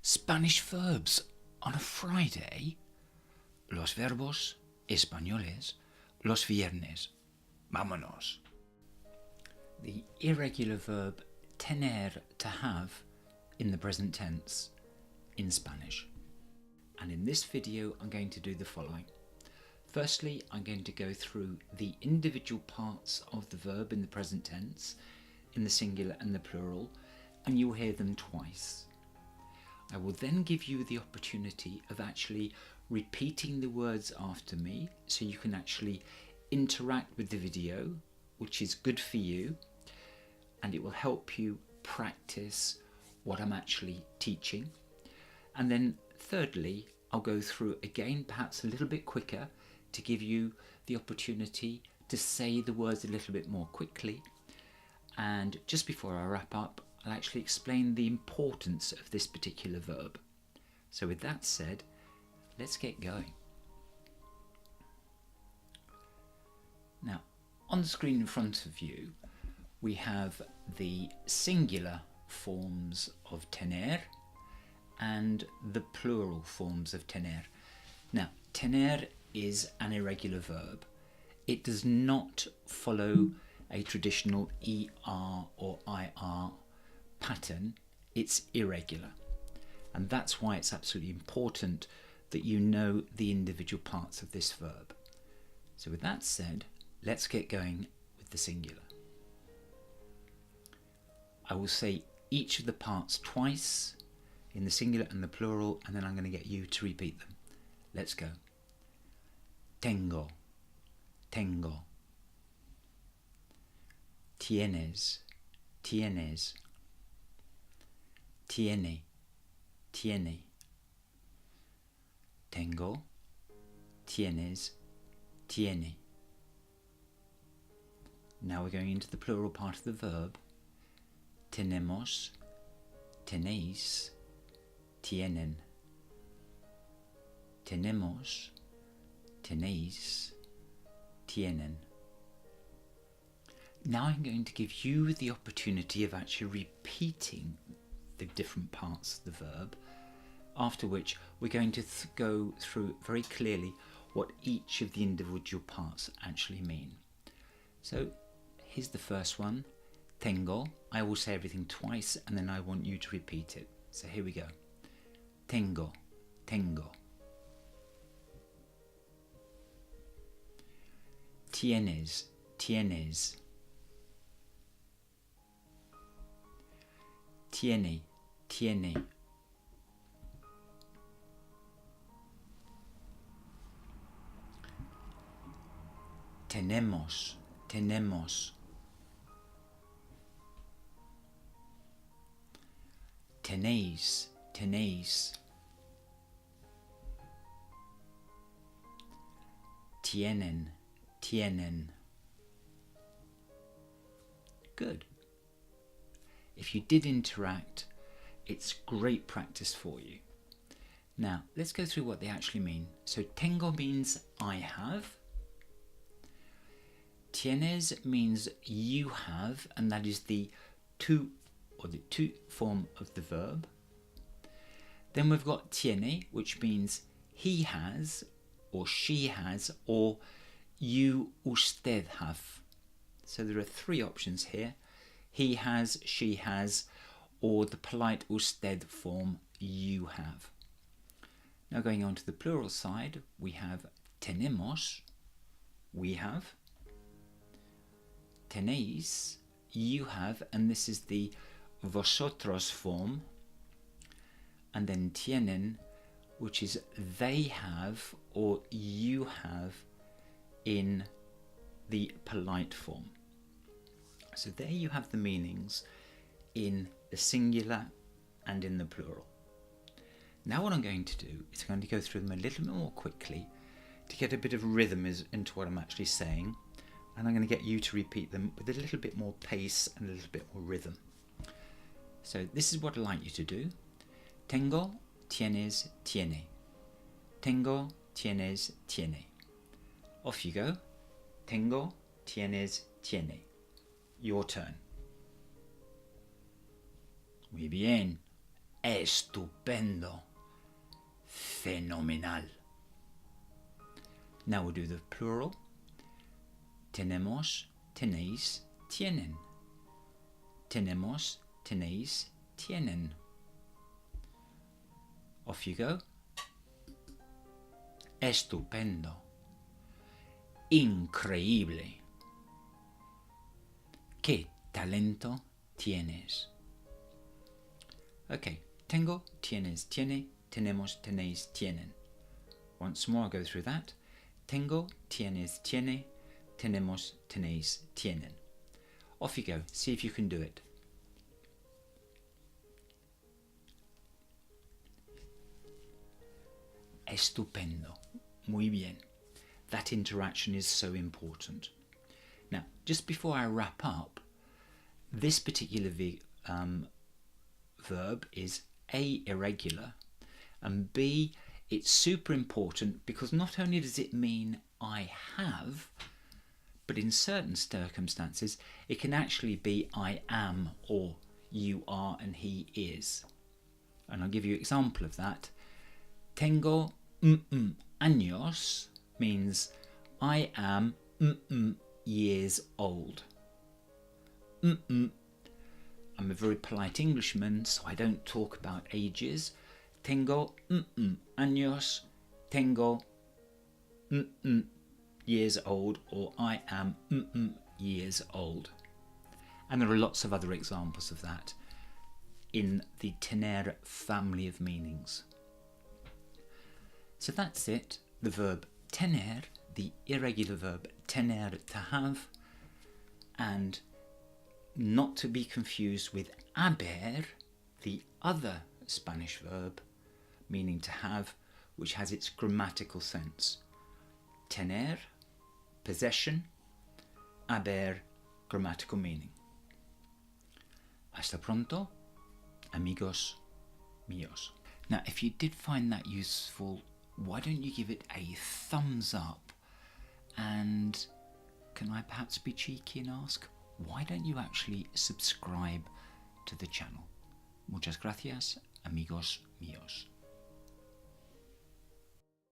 Spanish verbs on a Friday. Los verbos españoles los viernes. Vámonos. The irregular verb tener, to have, in the present tense in Spanish. And in this video I'm going to do the following. Firstly, I'm going to go through the individual parts of the verb in the present tense, in the singular and the plural, and you'll hear them twice. I will then give you the opportunity of actually repeating the words after me, so you can actually interact with the video, which is good for you, and it will help you practice what I'm actually teaching. And then thirdly, I'll go through again, perhaps a little bit quicker, to give you the opportunity to say the words a little bit more quickly. And just before I wrap up, I'll actually explain the importance of this particular verb. So with that said, let's get going. Now, on the screen in front of you, we have the singular forms of tener and the plural forms of tener. Now, tener is an irregular verb. It does not follow a traditional ER or IR pattern. It's irregular. And that's why it's absolutely important that you know the individual parts of this verb. So with that said, let's get going with the singular. I will say each of the parts twice in the singular and the plural, and then I'm going to get you to repeat them. Let's go. Tengo, tengo. Tienes, tienes. Tiene, tiene. Tengo, tienes, tiene. Now we're going into the plural part of the verb. Tenemos, tenéis, tienen. Tenemos, tenéis, tienen. Now I'm going to give you the opportunity of actually repeating the different parts of the verb, after which we're going to go through very clearly what each of the individual parts actually mean. So here's the first one, tengo. I will say everything twice and then I want you to repeat it. So here we go. Tengo, tengo. Tienes, tienes. Tiene, tiene. Tenemos, tenemos. Tenéis, tenéis. Tienen, tienen. Good. If you did interact, it's great practice for you. Now, let's go through what they actually mean. So, tengo means I have. Tienes means you have, and that is the to form of the verb. Then we've got tiene, which means he has, or she has, or you, usted, have. So there are three options here. He has, she has, or the polite usted form, you have. Now going on to the plural side, we have tenemos, we have. Tenéis, you have, and this is the vosotros form. And then tienen, which is they have or you have in the polite form. So there you have the meanings in the singular and in the plural. Now what I'm going to do is I'm going to go through them a little bit more quickly to get a bit of rhythm into what I'm actually saying, and I'm going to get you to repeat them with a little bit more pace and a little bit more rhythm. So this is what I'd like you to do. Tengo, tienes, tiene. Tengo, tienes, tiene. Off you go. Tengo, tienes, tiene. Your turn. Muy bien. estupendo, fenomenal. Now we'll do the plural. Tenemos, tenéis, tienen. Tenemos, tenéis, tienen. Off you go. Estupendo. Increíble. ¿Qué talento tienes? Okay, tengo, tienes, tiene, tenemos, tenéis, tienen. Once more, I'll go through that. Tengo, tienes, tiene, tenemos, tenéis, tienen. Off you go. See if you can do it. Estupendo. Muy bien. That interaction is so important. Now, just before I wrap up, this particular verb is A, irregular, and B, it's super important because not only does it mean I have, but in certain circumstances, it can actually be I am or you are and he is. And I'll give you an example of that. Tengo años means I am years old. I'm a very polite Englishman, so I don't talk about ages. Tengo años, tengo years old, or I am years old. And there are lots of other examples of that in the tener family of meanings. So that's it. The verb tener, the irregular verb tener, to have, and not to be confused with haber, the other Spanish verb meaning to have, which has its grammatical sense. Tener, possession, haber, grammatical meaning. Hasta pronto, amigos, míos. Now, if you did find that useful, why don't you give it a thumbs up? And can I perhaps be cheeky and ask, why don't you actually subscribe to the channel? Muchas gracias, amigos míos.